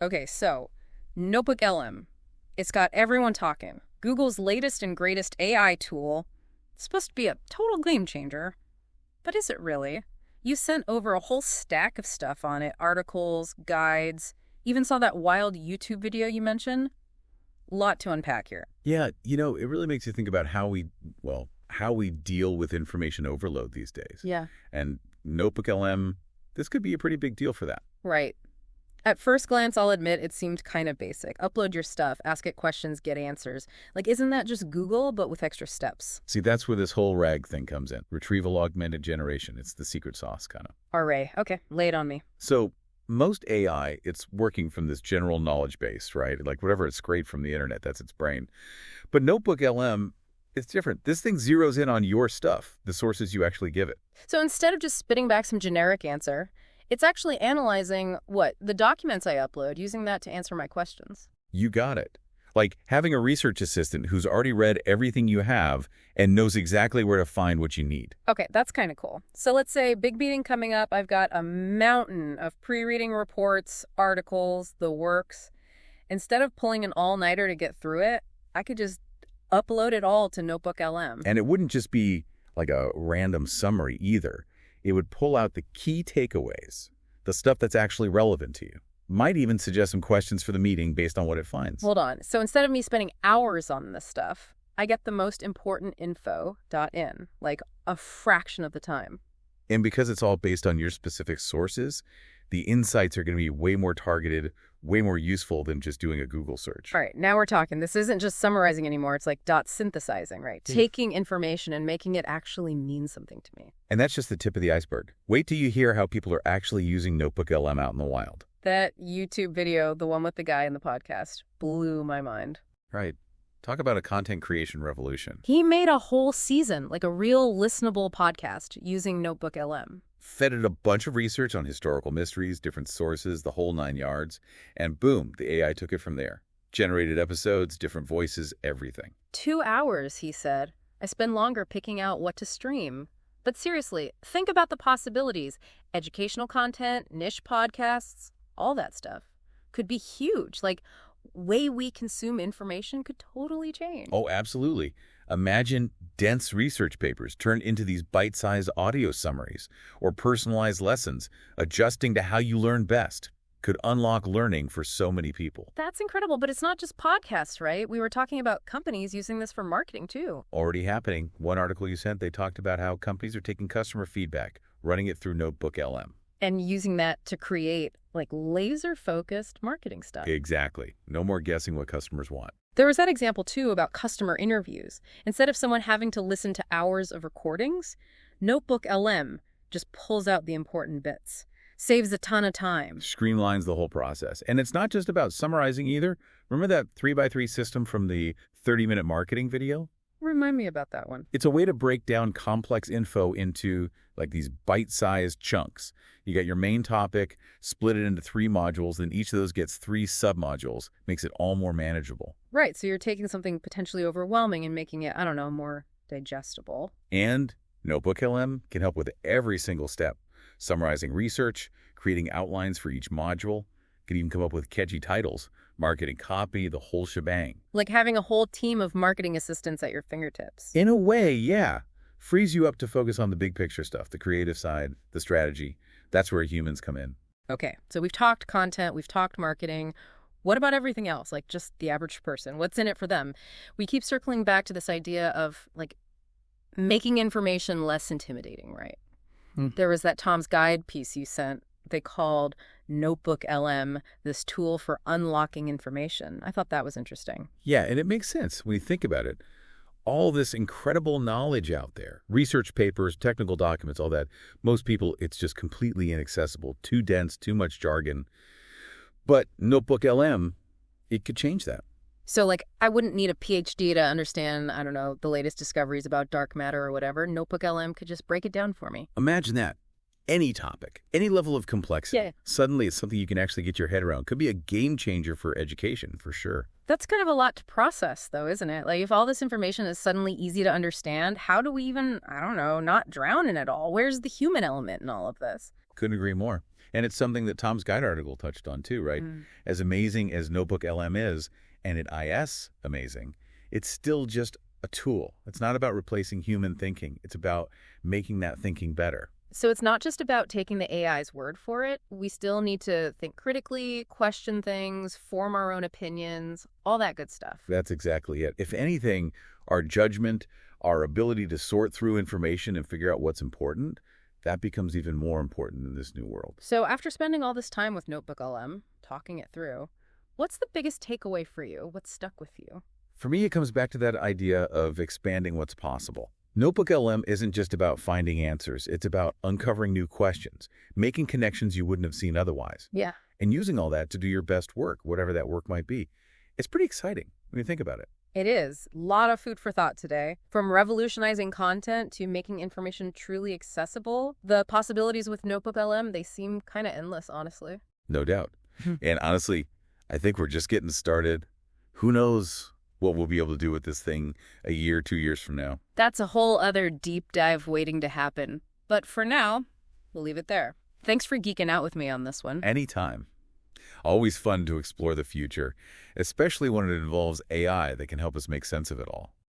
Okay, so NotebookLM. It's got everyone talking. Google's latest and greatest AI tool. It's supposed to be a total game changer. But is it really? You sent over a whole stack of stuff on it, articles, guides, even saw that wild YouTube video you mentioned. Lot to unpack here. Yeah, it really makes you think about how we deal with information overload these days. Yeah. And NotebookLM, this could be a pretty big deal for that. Right. At first glance, I'll admit it seemed kind of basic. Upload your stuff, ask it questions, get answers. Like, isn't that just Google, but with extra steps? See, that's where this whole RAG thing comes in. Retrieval Augmented Generation. It's the secret sauce, kind of. Array. Okay, lay it on me. So most AI, it's working from this general knowledge base, right? Like whatever it's scraped from the internet, that's its brain. But NotebookLM, it's different. This thing zeroes in on your stuff, the sources you actually give it. So instead of just spitting back some generic answer, it's actually analyzing, the documents I upload, using that to answer my questions. You got it. Like having a research assistant who's already read everything you have and knows exactly where to find what you need. Okay, that's kind of cool. So let's say big meeting coming up, I've got a mountain of pre-reading reports, articles, the works. Instead of pulling an all-nighter to get through it, I could just upload it all to NotebookLM. And it wouldn't just be like a random summary either. It would pull out the key takeaways, the stuff that's actually relevant to you. Might even suggest some questions for the meeting based on what it finds. Hold on. So instead of me spending hours on this stuff, I get the most important info.in, like a fraction of the time. And because it's all based on your specific sources, the insights are going to be way more targeted, way more useful than just doing a Google search. All right, now we're talking. This isn't just summarizing anymore. It's like synthesizing, right? Taking information and making it actually mean something to me. And that's just the tip of the iceberg. Wait till you hear how people are actually using NotebookLM out in the wild. That YouTube video, the one with the guy in the podcast, blew my mind. Right. Talk about a content creation revolution. He made a whole season, like a real listenable podcast, using NotebookLM. Fed it a bunch of research on historical mysteries, different sources, the whole 9 yards, and boom, the AI took it from there. Generated episodes, different voices, everything. 2 hours, he said. I spend longer picking out what to stream. But seriously, think about the possibilities. Educational content, niche podcasts, all that stuff could be huge. Like, way we consume information could totally change. Oh, absolutely. Imagine dense research papers turned into these bite-sized audio summaries or personalized lessons, adjusting to how you learn best. Could unlock learning for so many people. That's incredible, but it's not just podcasts, right? We were talking about companies using this for marketing, too. Already happening. One article you sent, they talked about how companies are taking customer feedback, running it through NotebookLM. And using that to create, like, laser-focused marketing stuff. Exactly. No more guessing what customers want. There was that example, too, about customer interviews. Instead of someone having to listen to hours of recordings, NotebookLM just pulls out the important bits. Saves a ton of time. Streamlines the whole process. And it's not just about summarizing either. Remember that 3x3 system from the 30-minute marketing video? Remind me about that one. It's a way to break down complex info into like these bite-sized chunks. You got your main topic, split it into 3 modules, then each of those gets 3 submodules, makes it all more manageable. Right, so you're taking something potentially overwhelming and making it, more digestible. And NotebookLM can help with every single step, summarizing research, creating outlines for each module, could even come up with catchy titles, marketing copy, the whole shebang. Like having a whole team of marketing assistants at your fingertips. In a way, yeah. Frees you up to focus on the big picture stuff, the creative side, the strategy. That's where humans come in. Okay, so we've talked content, we've talked marketing. What about everything else, like just the average person? What's in it for them? We keep circling back to this idea of, like, making information less intimidating, right? There was that Tom's Guide piece you sent. They called NotebookLM this tool for unlocking information. I thought that was interesting. Yeah, and it makes sense when you think about it. All this incredible knowledge out there, research papers, technical documents, all that. Most people, it's just completely inaccessible, too dense, too much jargon. But NotebookLM, it could change that. So, like, I wouldn't need a PhD to understand, the latest discoveries about dark matter or whatever. NotebookLM could just break it down for me. Imagine that. Any topic, any level of complexity. Yeah. Suddenly it's something you can actually get your head around. Could be a game changer for education, for sure. That's kind of a lot to process, though, isn't it? Like, if all this information is suddenly easy to understand, how do we even, not drown in it all? Where's the human element in all of this? Couldn't agree more. And it's something that Tom's guide article touched on too, right? As amazing as NotebookLM is, and it IS amazing, it's still just a tool. It's not about replacing human thinking. It's about making that thinking better. So it's not just about taking the AI's word for it. We still need to think critically, question things, form our own opinions, all that good stuff. That's exactly it. If anything, our judgment, our ability to sort through information and figure out what's important, that becomes even more important in this new world. So after spending all this time with NotebookLM, talking it through, what's the biggest takeaway for you? What stuck with you? For me, it comes back to that idea of expanding what's possible. NotebookLM isn't just about finding answers. It's about uncovering new questions, making connections you wouldn't have seen otherwise, Yeah. and using all that to do your best work, whatever that work might be. It's pretty exciting when you think about it. It is. A lot of food for thought today. From revolutionizing content to making information truly accessible, the possibilities with NotebookLM, they seem kind of endless, honestly. No doubt. And honestly, I think we're just getting started. Who knows what we'll be able to do with this thing a year, 2 years from now. That's a whole other deep dive waiting to happen. But for now, we'll leave it there. Thanks for geeking out with me on this one. Anytime. Always fun to explore the future, especially when it involves AI that can help us make sense of it all.